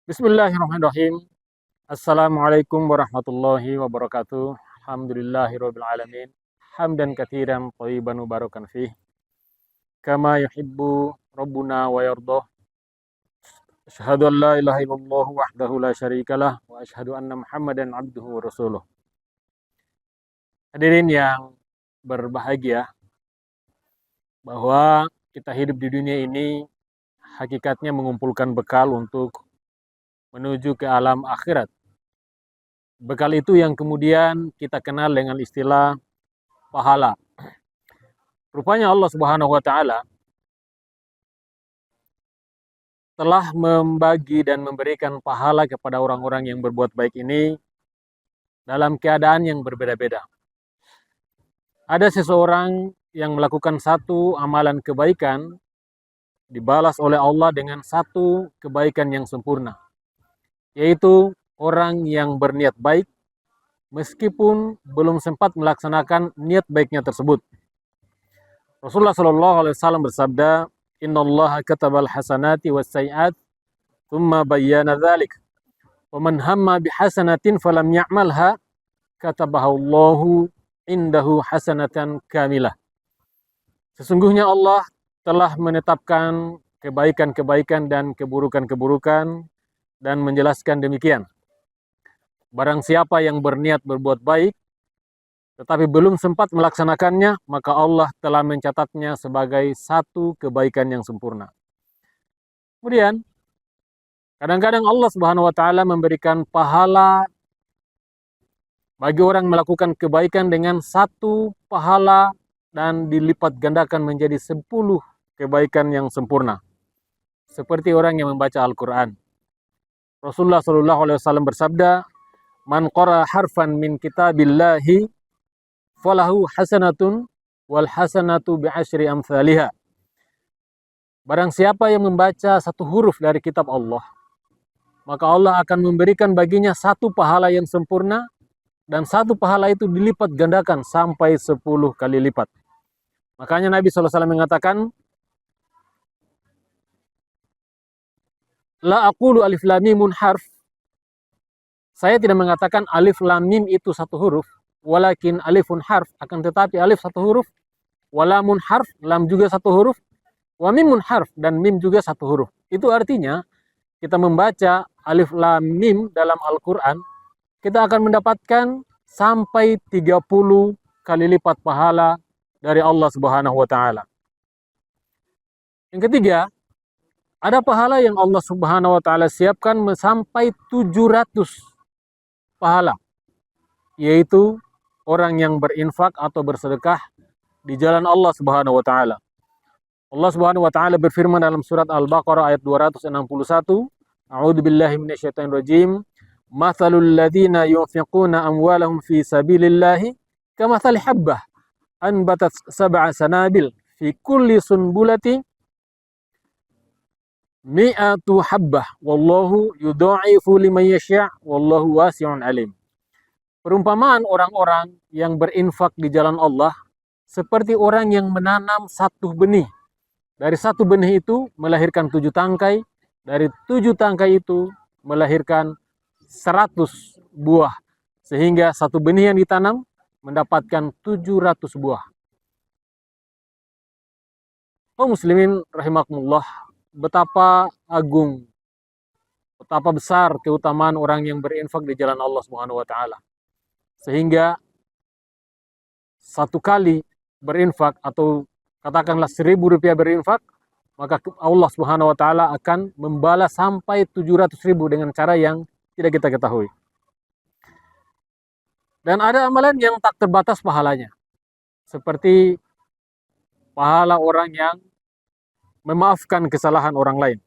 Bismillahirrahmanirrahim. Assalamualaikum warahmatullahi wabarakatuh. Alhamdulillahirabbil alamin. Hamdan katsiran thayyiban mubarakan fih. Kama yuhibbu rabbuna wa yardah. Asyhadu an la ilaha illallah wahdahu la syarikalah wa asyhadu anna Muhammadan abduhu wa rasuluh. Hadirin yang berbahagia, bahwa kita hidup di dunia ini hakikatnya mengumpulkan bekal untuk menuju ke alam akhirat. Bekal itu yang kemudian kita kenal dengan istilah pahala. Rupanya Allah Subhanahu wa taala telah membagi dan memberikan pahala kepada orang-orang yang berbuat baik ini dalam keadaan yang berbeda-beda. Ada seseorang yang melakukan satu amalan kebaikan dibalas oleh Allah dengan satu kebaikan yang sempurna, yaitu orang yang berniat baik meskipun belum sempat melaksanakan niat baiknya tersebut. Rasulullah Shallallahu Alaihi Wasallam bersabda, Innallaha katabal hasanati was sayiat, thumma bayyana dzalik. Wa man hamma bihasanatin falam ya'malha, katabahallahu indahu hasanatan kamilah. Sesungguhnya Allah telah menetapkan kebaikan-kebaikan dan keburukan-keburukan dan menjelaskan demikian. Barang siapa yang berniat berbuat baik tetapi belum sempat melaksanakannya, maka Allah telah mencatatnya sebagai satu kebaikan yang sempurna. Kemudian, kadang-kadang Allah Subhanahu wa taala memberikan pahala bagi orang melakukan kebaikan dengan satu pahala dan dilipat gandakan menjadi 10 kebaikan yang sempurna. Seperti orang yang membaca Al-Quran. Rasulullah SAW bersabda, Man qara harfan min kitabillahi falahu hasanatun wal hasanatu bi'asyri amthaliha. Barang siapa yang membaca satu huruf dari kitab Allah, maka Allah akan memberikan baginya satu pahala yang sempurna, dan satu pahala itu dilipat gandakan sampai 10 kali lipat. Makanya Nabi SAW mengatakan, La aqulu alif lam mimun harf. Saya tidak mengatakan alif lam mim itu satu huruf, walakin alifun harf, akan tetapi alif satu huruf, walamun harf, lam juga satu huruf, wa mimun harf, dan mim juga satu huruf. Itu artinya kita membaca alif lam mim dalam Al-Quran, kita akan mendapatkan sampai 30 kali lipat pahala dari Allah Subhanahu wa taala. Yang ketiga, ada pahala yang Allah Subhanahu wa taala siapkan sampai 700 pahala, yaitu orang yang berinfak atau bersedekah di jalan Allah Subhanahu wa taala. Allah Subhanahu wa taala berfirman dalam surat Al-Baqarah ayat 261, A'udzubillahi minasyaitonirrajim. Mathalul ladzina yunfiquna amwalahum fi sabilillahi kamathali habbah anbatat sab'a sanabil fi kulli sunbulati mi'atu habbah wallahu yudha'ifu liman yasha' wallahu wasi'un alim. Perumpamaan orang-orang yang berinfak di jalan Allah seperti orang yang menanam satu benih. Dari satu benih itu melahirkan 7 tangkai, dari 7 tangkai itu melahirkan 100 buah, sehingga satu benih yang ditanam mendapatkan 700 buah. Oh muslimin rahimakumullah, betapa agung, betapa besar keutamaan orang yang berinfak di jalan Allah Subhanahu wa taala. Sehingga satu kali berinfak, atau katakanlah 1.000 rupiah berinfak, maka Allah Subhanahu wa taala akan membalas sampai 700.000 dengan cara yang tidak kita ketahui. Dan ada amalan yang tak terbatas pahalanya, seperti pahala orang yang memaafkan kesalahan orang lain.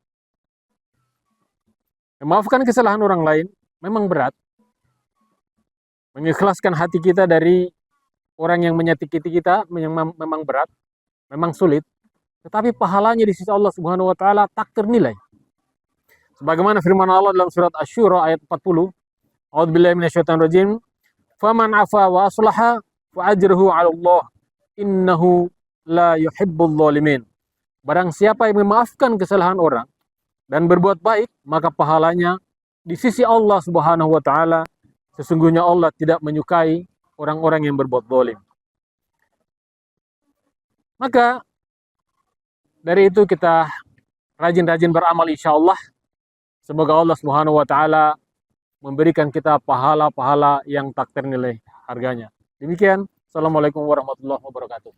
Memaafkan kesalahan orang lain memang berat. Mengikhlaskan hati kita dari orang yang menyakiti kita memang berat, memang sulit. Tetapi pahalanya di sisi Allah Subhanahu wa taala tak ternilai. Sebagaimana firman Allah dalam surat Asy-Syura ayat 40, A'udzubillahi minasyaitonirrajim. Faman afa wa aslaha fa ajruhu 'ala Allah. Innahu la yuhibbul zalimin. Barang siapa yang memaafkan kesalahan orang dan berbuat baik, maka pahalanya di sisi Allah Subhanahu wa taala sesungguhnya Allah tidak menyukai orang-orang yang berbuat zalim. Maka dari itu kita rajin-rajin beramal insyaallah. Semoga Allah Subhanahu wa taala memberikan kita pahala-pahala yang tak ternilai harganya. Demikian, Assalamualaikum warahmatullahi wabarakatuh.